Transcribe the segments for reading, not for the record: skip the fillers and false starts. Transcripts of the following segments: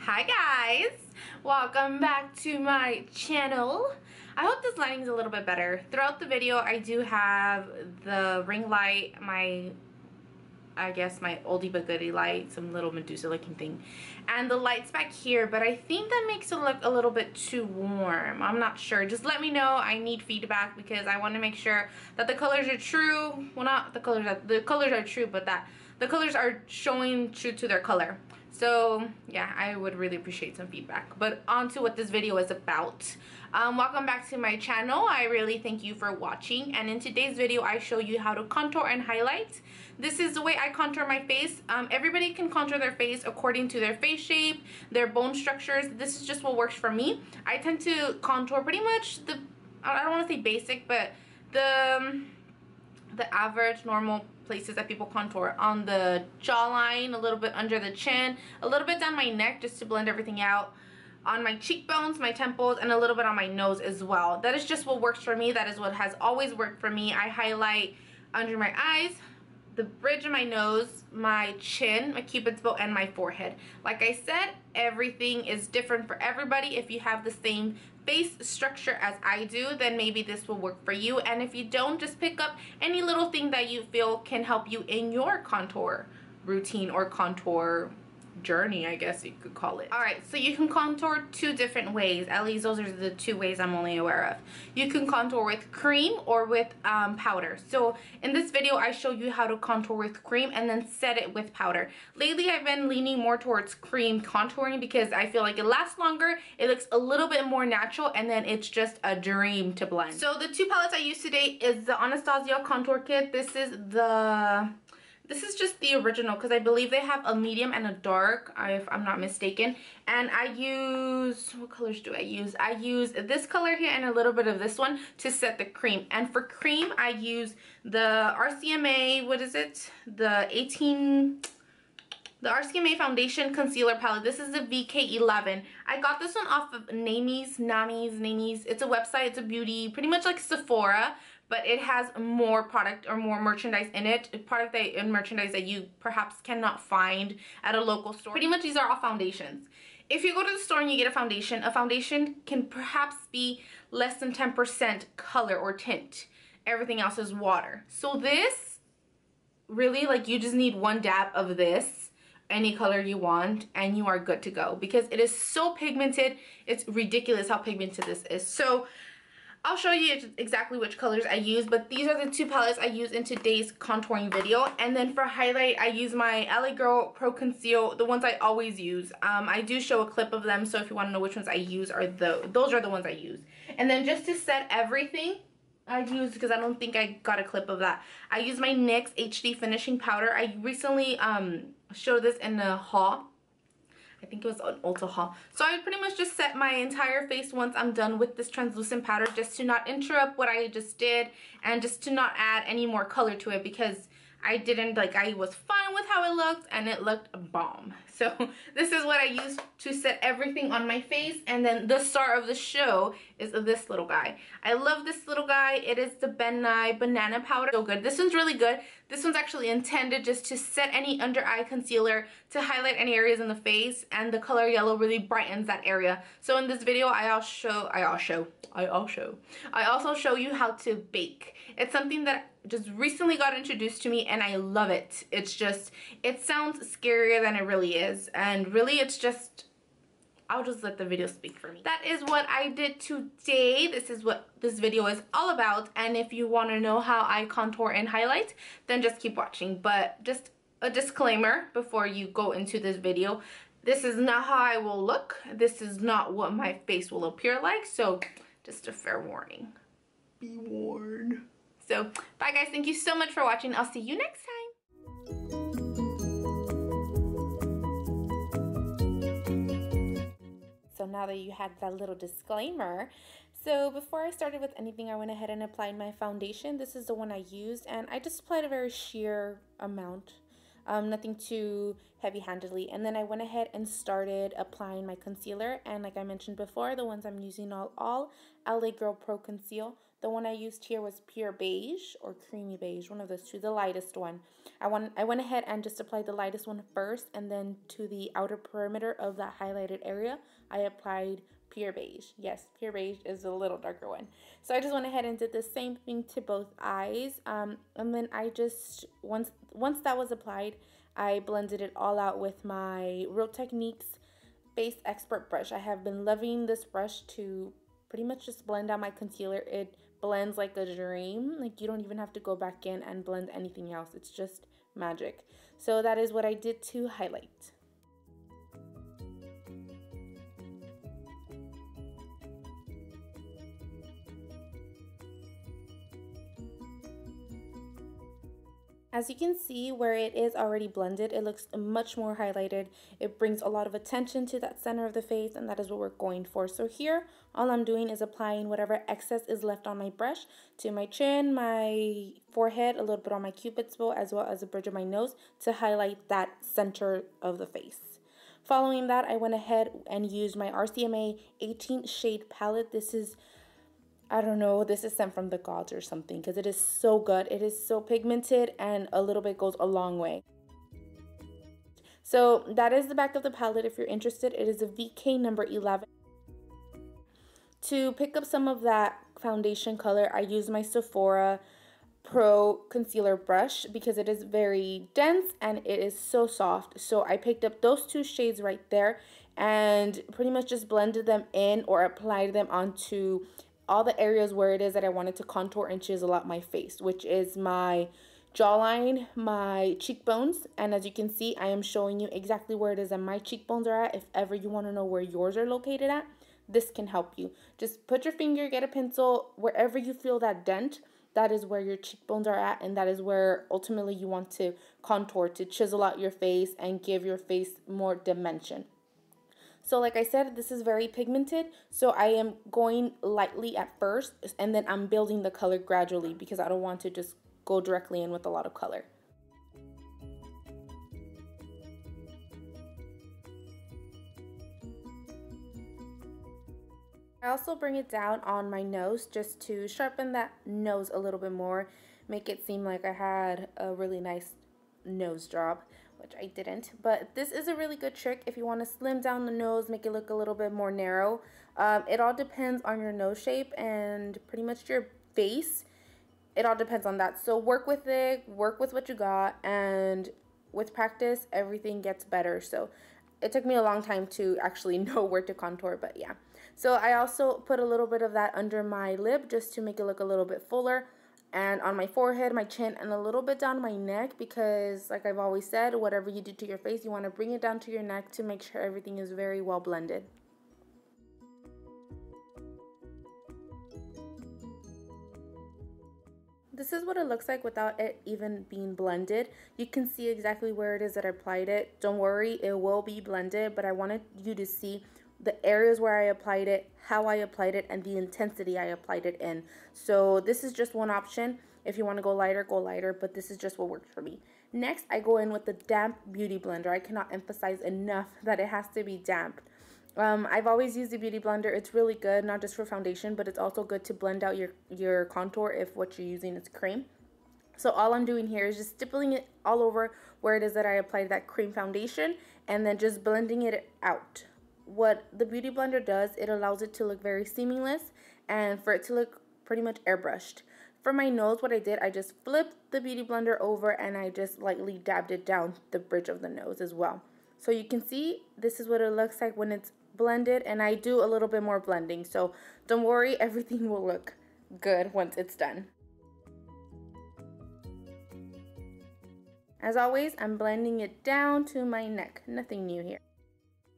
Hi guys, welcome back to my channel. I hope this lighting is a little bit better. Throughout the video I do have the ring light, I guess my oldie but goodie light, some little Medusa looking thing, and the lights back here, but I think that makes it look a little bit too warm. I'm not sure. Just let me know. I need feedback because I want to make sure that the colors are true. Well, not the colors are true, but that the colors are showing true to their color. So yeah, I would really appreciate some feedback. But on to what this video is about. Welcome back to my channel. I really thank you for watching, and in today's video I show you how to contour and highlight. This is the way I contour my face. Everybody can contour their face according to their face shape, their bone structures. This is just what works for me. I tend to contour pretty much I don't want to say basic, but the average normal places that people contour. On the jawline, a little bit under the chin, a little bit down my neck just to blend everything out, on my cheekbones, my temples, and a little bit on my nose as well. That is just what works for me. That is what has always worked for me. I highlight under my eyes, the bridge of my nose, my chin, my cupid's bow, and my forehead. Like I said, everything is different for everybody. If you have the same face structure as I do, then maybe this will work for you. And if you don't, just pick up any little thing that you feel can help you in your contour routine or contour journey, I guess you could call it. Alright, so you can contour two different ways. At least those are the two ways I'm only aware of. You can contour with cream or with powder. So in this video I show you how to contour with cream and then set it with powder. Lately I've been leaning more towards cream contouring because I feel like it lasts longer, it looks a little bit more natural, and then it's just a dream to blend. So the two palettes I use today is the Anastasia Contour Kit. This is just the original because I believe they have a medium and a dark, if I'm not mistaken. And I use, what colors do I use? I use this color here and a little bit of this one to set the cream. And for cream, I use the RCMA, what is it? The RCMA Foundation Concealer Palette. This is the VK11. I got this one off of Nami's. It's a website, it's a beauty, pretty much like Sephora, but it has more product or more merchandise in it. Product and merchandise that you perhaps cannot find at a local store. Pretty much these are all foundations. If you go to the store and you get a foundation can perhaps be less than 10% color or tint. Everything else is water. So this, really, like, you just need one dab of this, any color you want, and you are good to go because it is so pigmented. It's ridiculous how pigmented this is. So I'll show you exactly which colors I use, but these are the two palettes I use in today's contouring video. And then for highlight, I use my LA Girl Pro Conceal, the ones I always use. I do show a clip of them, so if you want to know which ones I use, those are the ones I use. And then just to set everything, I use, because I don't think I got a clip of that, I use my NYX HD Finishing Powder. I recently showed this in a haul. I think it was an Ulta haul. So I pretty much just set my entire face once I'm done with this translucent powder, just to not interrupt what I just did and just to not add any more color to it, because I was fine with how it looked and it looked bomb. So this is what I use to set everything on my face. And then the star of the show is this little guy. I love this little guy. It is the Ben Nye Banana Powder. So good. This one's really good. This one's actually intended just to set any under eye concealer, to highlight any areas in the face, and the color yellow really brightens that area. So in this video I also show you how to bake. It's something that just recently got introduced to me and I love it. It's just, it sounds scarier than it really is, and really it's just, I'll just let the video speak for me. That is what I did today. This is what this video is all about, and if you want to know how I contour and highlight, then just keep watching. But just a disclaimer before you go into this video, this is not how I will look. This is not what my face will appear like, so just a fair warning. Be warned. So bye guys, thank you so much for watching. I'll see you next time. So now that you had that little disclaimer, so before I started with anything, I went ahead and applied my foundation. This is the one I used, and I just applied a very sheer amount nothing too heavy-handedly. And then I went ahead and started applying my concealer, and like I mentioned before, the ones I'm using are all LA Girl Pro Conceal. The one I used here was pure beige or creamy beige, one of those two, the lightest one. I went ahead and just applied the lightest one first, and then to the outer perimeter of that highlighted area, I applied pure beige. Yes, pure beige is a little darker one. So I just went ahead and did the same thing to both eyes. And then I just, once that was applied, I blended it all out with my Real Techniques Face Expert brush. I have been loving this brush to pretty much just blend out my concealer. It blends like a dream. Like, you don't even have to go back in and blend anything else. It's just magic. So that is what I did to highlight. As you can see, where it is already blended, it looks much more highlighted. It brings a lot of attention to that center of the face, and that is what we're going for. So here, all I'm doing is applying whatever excess is left on my brush to my chin, my forehead, a little bit on my cupid's bow, as well as the bridge of my nose to highlight that center of the face. Following that, I went ahead and used my RCMA 18 shade palette. This is, I don't know, this is sent from the gods or something, because it is so good. It is so pigmented, and a little bit goes a long way. So that is the back of the palette if you're interested. It is a VK number 11. To pick up some of that foundation color, I use my Sephora Pro concealer brush because it is very dense and it is so soft. So I picked up those two shades right there and pretty much just blended them in or applied them onto all the areas where it is that I wanted to contour and chisel out my face, which is my jawline, my cheekbones. And as you can see, I am showing you exactly where it is that my cheekbones are at. If ever you want to know where yours are located at, this can help you. Just put your finger, get a pencil, wherever you feel that dent, that is where your cheekbones are at, and that is where ultimately you want to contour, to chisel out your face and give your face more dimension. So like I said, this is very pigmented, so I am going lightly at first, and then I'm building the color gradually because I don't want to just go directly in with a lot of color. I also bring it down on my nose just to sharpen that nose a little bit more, make it seem like I had a really nice nose job, which I didn't. But this is a really good trick if you want to slim down the nose, make it look a little bit more narrow. It all depends on your nose shape and pretty much your face. It all depends on that. So work with it, work with what you got, and with practice, everything gets better. So it took me a long time to actually know where to contour, but yeah. So I also put a little bit of that under my lip just to make it look a little bit fuller, and on my forehead, my chin, and a little bit down my neck because, like I've always said, whatever you do to your face, you want to bring it down to your neck to make sure everything is very well blended. This is what it looks like without it even being blended. You can see exactly where it is that I applied it. Don't worry, it will be blended, but I wanted you to see the areas where I applied it, how I applied it, and the intensity I applied it in. So this is just one option. If you want to go lighter, but this is just what works for me. Next, I go in with the damp beauty blender. I cannot emphasize enough that it has to be damp. I've always used the beauty blender. It's really good, not just for foundation, but it's also good to blend out your contour if what you're using is cream. So all I'm doing here is just stippling it all over where it is that I applied that cream foundation, and then just blending it out. What the beauty blender does, it allows it to look very seamless and for it to look pretty much airbrushed. For my nose, what I did, I just flipped the beauty blender over and I just lightly dabbed it down the bridge of the nose as well. So you can see this is what it looks like when it's blended, and I do a little bit more blending. So don't worry, everything will look good once it's done. As always, I'm blending it down to my neck. Nothing new here.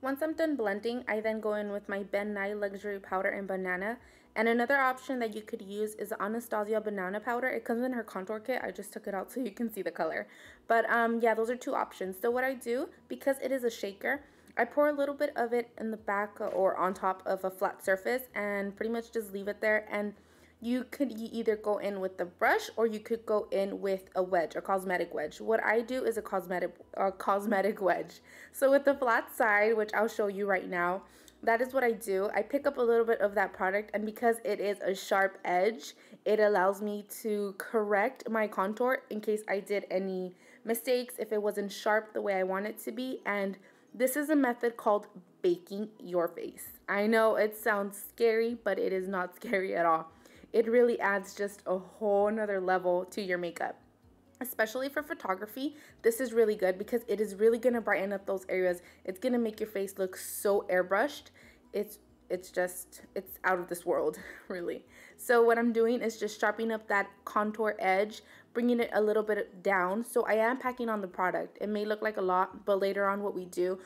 Once I'm done blending, I then go in with my Ben Nye Luxury Powder in Banana. And another option that you could use is the Anastasia Banana Powder. It comes in her contour kit. I just took it out so you can see the color. But yeah, those are two options. So what I do, because it is a shaker, I pour a little bit of it in the back or on top of a flat surface and pretty much just leave it there. And you could either go in with the brush or you could go in with a wedge, a cosmetic wedge. What I do is a cosmetic wedge. So with the flat side, which I'll show you right now, that is what I do. I pick up a little bit of that product, and because it is a sharp edge, it allows me to correct my contour in case I did any mistakes, if it wasn't sharp the way I want it to be. And this is a method called baking your face. I know it sounds scary, but it is not scary at all. It really adds just a whole nother level to your makeup. Especially for photography, this is really good because it is really going to brighten up those areas. It's going to make your face look so airbrushed. It's out of this world, really. So what I'm doing is just sharpening up that contour edge, bringing it a little bit down. So I am packing on the product. It may look like a lot, but later on what we do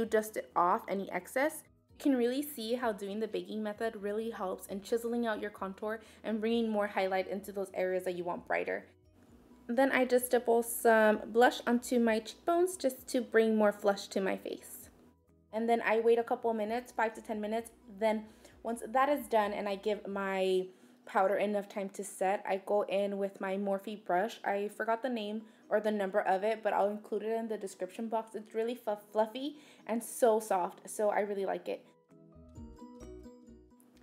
dust it off, any excess. You can really see how doing the baking method really helps in chiseling out your contour and bringing more highlight into those areas that you want brighter. Then I just stipple some blush onto my cheekbones just to bring more flush to my face. And then I wait a couple minutes, 5 to 10 minutes. Then once that is done and I give my powder enough time to set, I go in with my Morphe brush. I forgot the name or the number of it, but I'll include it in the description box. It's really fluffy and so soft, so I really like it.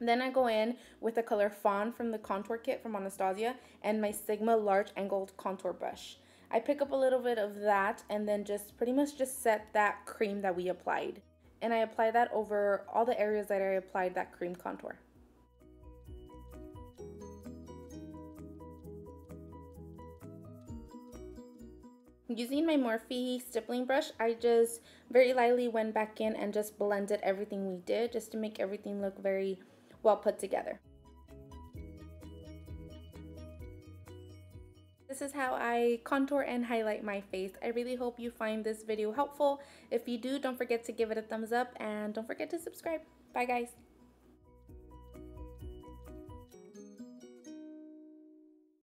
Then I go in with the color Fawn from the contour kit from Anastasia and my Sigma large angled contour brush. I pick up a little bit of that and then just pretty much just set that cream that we applied. And I apply that over all the areas that I applied that cream contour. Using my Morphe stippling brush, I just very lightly went back in and just blended everything we did just to make everything look very well put together. This is how I contour and highlight my face. I really hope you find this video helpful. If you do, don't forget to give it a thumbs up and don't forget to subscribe. Bye guys.